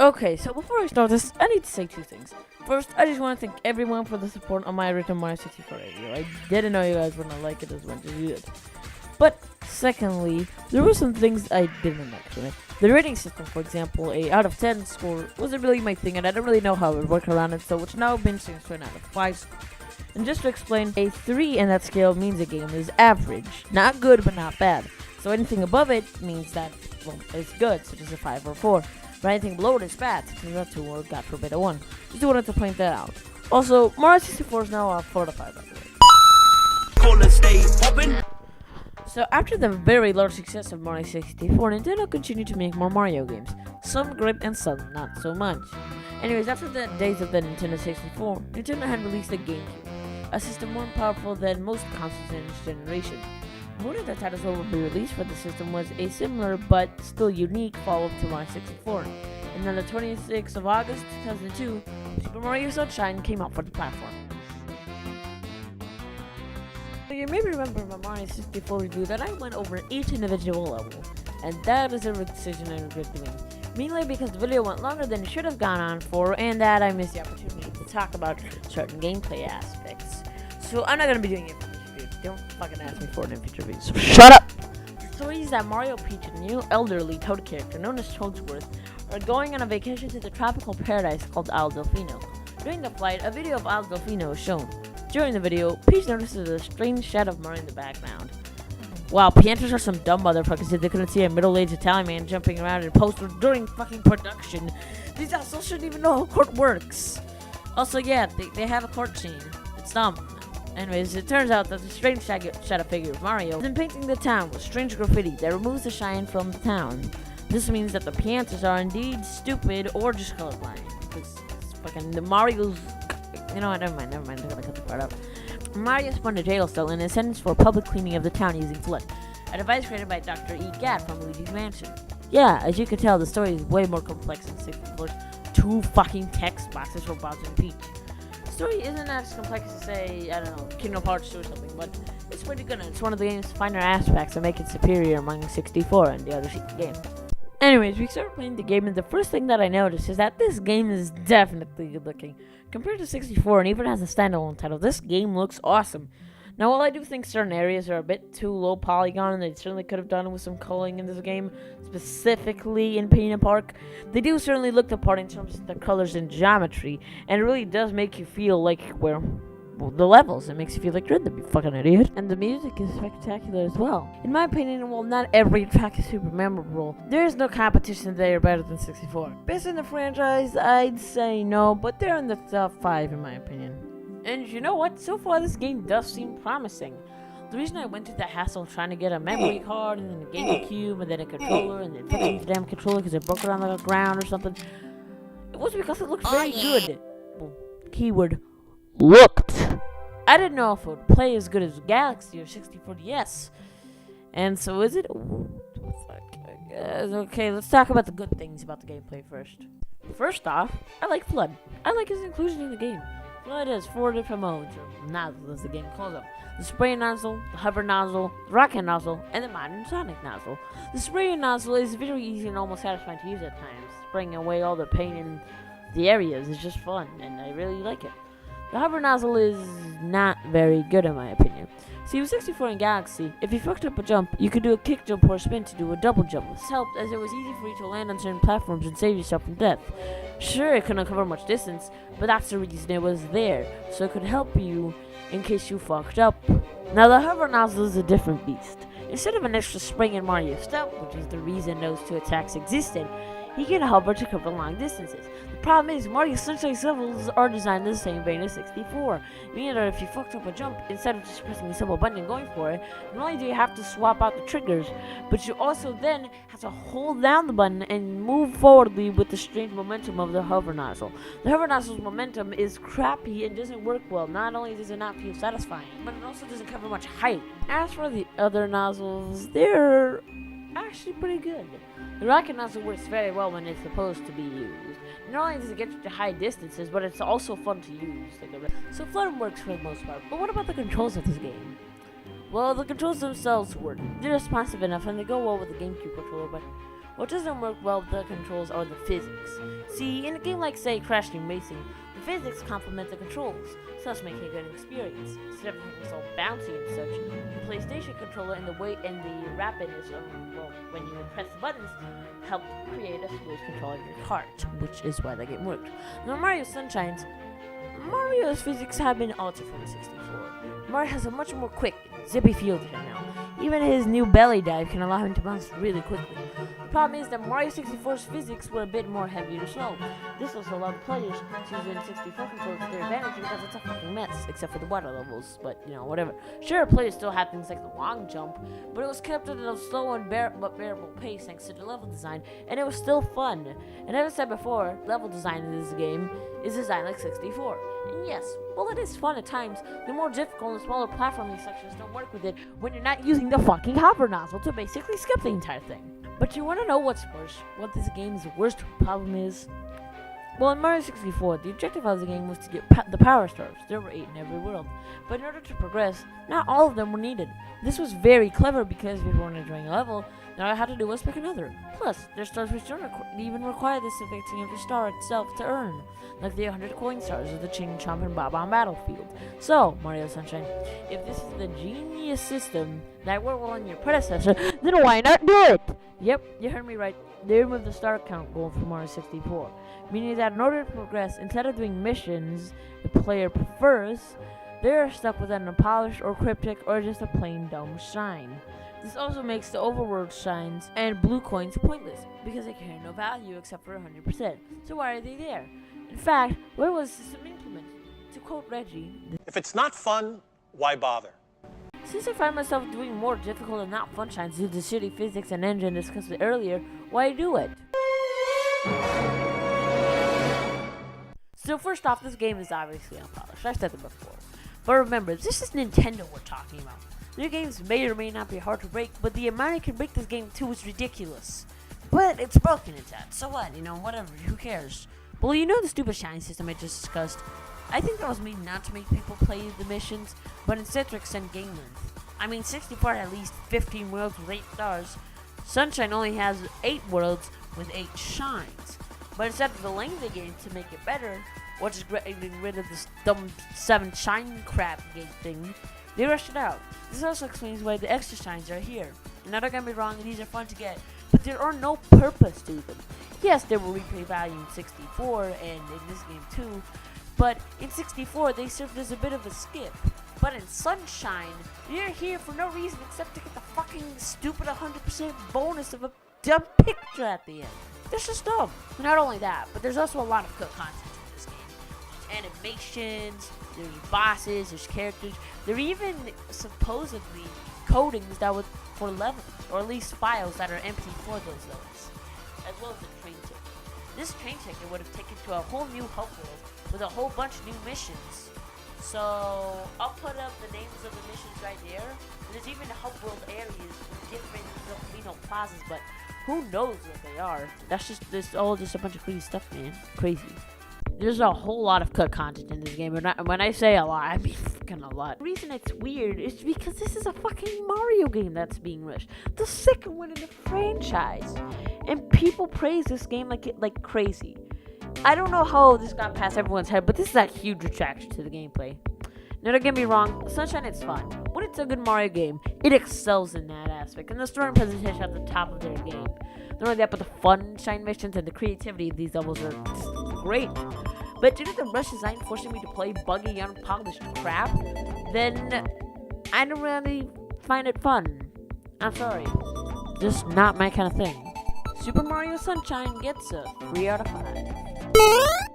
Okay, so before I start this, I need to say two things. First, I just want to thank everyone for the support on my original Mario 64 video. I didn't know you guys were gonna like it as much as you did. But secondly, there were some things I didn't like from it. The rating system, for example, a out of 10 score wasn't really my thing, and I didn't really know how it would work around it, so it's now been changed to an out of 5 score. And just to explain, a 3 in that scale means a game is average. Not good, but not bad. So anything above it means that, well, it's good, such as a 5 or 4. But anything below it is bad, such as a 2 or, God forbid, a 1. Just wanted to point that out. Also, Mario 64 is now a 4 to 5, by the way. So after the very large success of Mario 64, Nintendo continued to make more Mario games. Some great and some not so much. Anyways, after the days of the Nintendo 64, Nintendo had released the GameCube, a system more powerful than most consoles in its generation. One of the titles that would be released for the system was a similar but still unique follow-up to Mario 64. And on the 26th of August 2002, Super Mario Sunshine came out for the platform. So you may remember my Mario 64 review that I went over each individual level, and that is a decision I regret doing. Mainly because the video went longer than it should have gone on for, and that I missed the opportunity to talk about certain gameplay aspects. So I'm not going to be doing it for this video. Don't fucking ask me for it in future videos. So shut up! The story is that Mario, Peach, and a new elderly Toad character known as Toadsworth are going on a vacation to the tropical paradise called Isle Delfino. During the flight, a video of Isle Delfino is shown. During the video, Peach notices a strange shadow of Mario in the background. Wow, Piantos are some dumb motherfuckers if they couldn't see a middle-aged Italian man jumping around in a poster during fucking production. These assholes shouldn't even know how court works. Also, yeah, they have a court scene. It's dumb. Anyways, it turns out that the strange shadow figure of Mario is painting the town with strange graffiti that removes the shine from the town. This means that the Piantos are indeed stupid or just colorblind. Because fucking the Mario's... You know what, never mind, I'm gonna cut the part out. Mario spun a jail cell and is sentenced for public cleaning of the town using flood, a device created by Dr. E. Gadd from Luigi's Mansion. Yeah, as you can tell, the story is way more complex than 64's 2 fucking text boxes for Bowser and Peach. The story isn't as complex as, say, I don't know, Kingdom Hearts 2 or something, but it's pretty good and it's one of the game's finer aspects that make it superior among 64 and the other games. Anyways, we started playing the game, and the first thing that I noticed is that this game is definitely good looking. Compared to 64, and even as a standalone title, this game looks awesome. Now, while I do think certain areas are a bit too low polygon, and they certainly could have done with some coloring in this game, specifically in Peanut Park, they do certainly look the part in terms of the colors and geometry, and it really does make you feel like the levels. It makes you feel like you're in the fucking idiot. And the music is spectacular as well. In my opinion, while not every track is super memorable, there is no competition they are better than 64. Best in the franchise, I'd say no, but they're in the top 5 in my opinion. And you know what? So far this game does seem promising. The reason I went through the hassle of trying to get a memory card, and then a GameCube, and then a controller, and then fixing the damn controller because it broke around the ground or something, it was because it looked very good. Keyword looked. I didn't know if it would play as good as Galaxy or 64 DS. And so is it? Okay, let's talk about the good things about the gameplay first. First off, I like Flood. I like his inclusion in the game. Flood has 4 different modes, or nozzles as the game calls them. The spray nozzle, the hover nozzle, the rocket nozzle, and the modern sonic nozzle. The spray nozzle is very easy and almost satisfying to use at times. Spraying away all the paint in the areas is just fun, and I really like it. The hover nozzle is not very good in my opinion. See, with 64 and Galaxy, if you fucked up a jump, you could do a kick jump or a spin to do a double jump. This helped as it was easy for you to land on certain platforms and save yourself from death. Sure, it couldn't cover much distance, but that's the reason it was there, so it could help you in case you fucked up. Now the hover nozzle is a different beast. Instead of an extra spring in Mario's step, which is the reason those 2 attacks existed, he can hover to cover long distances. The problem is, Mario Sunshine's levels are designed in the same vein as 64, meaning that if you fucked up a jump, instead of just pressing a simple button and going for it, not only do you have to swap out the triggers, but you also then have to hold down the button and move forwardly with the strange momentum of the hover nozzle. The hover nozzle's momentum is crappy and doesn't work well. Not only does it not feel satisfying, but it also doesn't cover much height. As for the other nozzles, they're actually pretty good. The rocket nozzle works very well when it's supposed to be used. Not only does it get you to high distances, but it's also fun to use. So Flood works for the most part. But what about the controls of this game? Well, the controls themselves work. They're responsive enough and they go well with the GameCube controller, but What doesn't work well with the controls are the physics. See, in a game like, say, Crash Team Racing, the physics complement the controls, thus making a good experience. Instead of everything so bouncy and such, the PlayStation controller and the weight and the rapidness of, well, when you press the buttons, help create a smooth control of your cart, which is why that game worked. Now, Mario Sunshine's Mario's physics have been altered from the 64. Mario has a much more quick, zippy feel to him now. Even his new belly dive can allow him to bounce really quickly. The problem is that Mario 64's physics were a bit more heavy and slow. This also allowed players to use the 64 controller to their advantage because it's a fucking mess, except for the water levels, but whatever. Sure, players still had things like the long jump, but it was kept at a slow and bearable pace thanks to the level design, and it was still fun. And as I said before, level design in this game is designed like 64. And yes, while it is fun at times, the more difficult and smaller platforming sections don't work with it when you're not using the fucking hopper nozzle to basically skip the entire thing. But you want to know what's worse? What this game's worst problem is? Well, in Mario 64, the objective of the game was to get the power stars. There were 8 in every world. But in order to progress, not all of them were needed. This was very clever because if you weren't enjoying a level, all I had to do was pick another. Plus, there's stars which don't even require the selecting of the star itself to earn, like the 100 coin stars of the Ching Chomp and Bob on Battlefield. So, Mario Sunshine, if this is the genius system that worked well in your predecessor, then why not do it? Yep, you heard me right. They removed the star count goal from Mario 64, meaning that in order to progress, instead of doing missions the player prefers, they are stuck with an unpolished or cryptic or just a plain dumb shine. This also makes the overworld shines and blue coins pointless, because they carry no value except for 100%. So why are they there? In fact, where was the system implemented? To quote Reggie, if it's not fun, why bother? Since I find myself doing more difficult and not fun shines due to the shitty physics and engine discussed earlier, why do it? So first off, this game is obviously unpolished. I've said it before. But remember, this is Nintendo we're talking about. Their games may or may not be hard to break, but the amount you can break this game to is ridiculous. But it's broken, it's at. So what? Whatever. Who cares? Well, the stupid shine system I just discussed. I think that was made not to make people play the missions, but instead to extend game length. 64 had at least 15 worlds with 8 stars. Sunshine only has 8 worlds with 8 shines. But instead of delaying the game to make it better, or just getting rid of this dumb 7 shine crap game thing, they rushed it out. This also explains why the extra shines are here. And now don't get me wrong, these are fun to get, but there are no purpose to them. Yes, there will replay value in 64 and in this game too, but in 64 they served as a bit of a skip. But in Sunshine, they're here for no reason except to get the fucking stupid 100% bonus of a dumb picture at the end. That's just dumb. Not only that, but there's also a lot of good content in this game. Animations, there's bosses, there's characters. There are even supposedly codings that would for levels, or at least files that are empty for those levels, as well as the train ticket. This train ticket would have taken to a whole new hub world with a whole bunch of new missions. So I'll put up the names of the missions right there. And there's even hub world areas with different plazas, but who knows what they are? This all just a bunch of crazy stuff, man. Crazy. There's a whole lot of cut content in this game, and when I say a lot, I mean fucking a lot. The reason it's weird is because this is a fucking Mario game that's being rushed. The second one in the franchise. And people praise this game like crazy. I don't know how this got past everyone's head, but this is a huge attraction to the gameplay. Now don't get me wrong, Sunshine is fun. When it's a good Mario game, it excels in that aspect, and the story and presentation at the top of their game. Not only that, but the fun shine missions and the creativity of these levels are just great. But due to the rush design forcing me to play buggy, unpolished crap, then I don't really find it fun. I'm sorry. Just not my kind of thing. Super Mario Sunshine gets a 3 out of 5.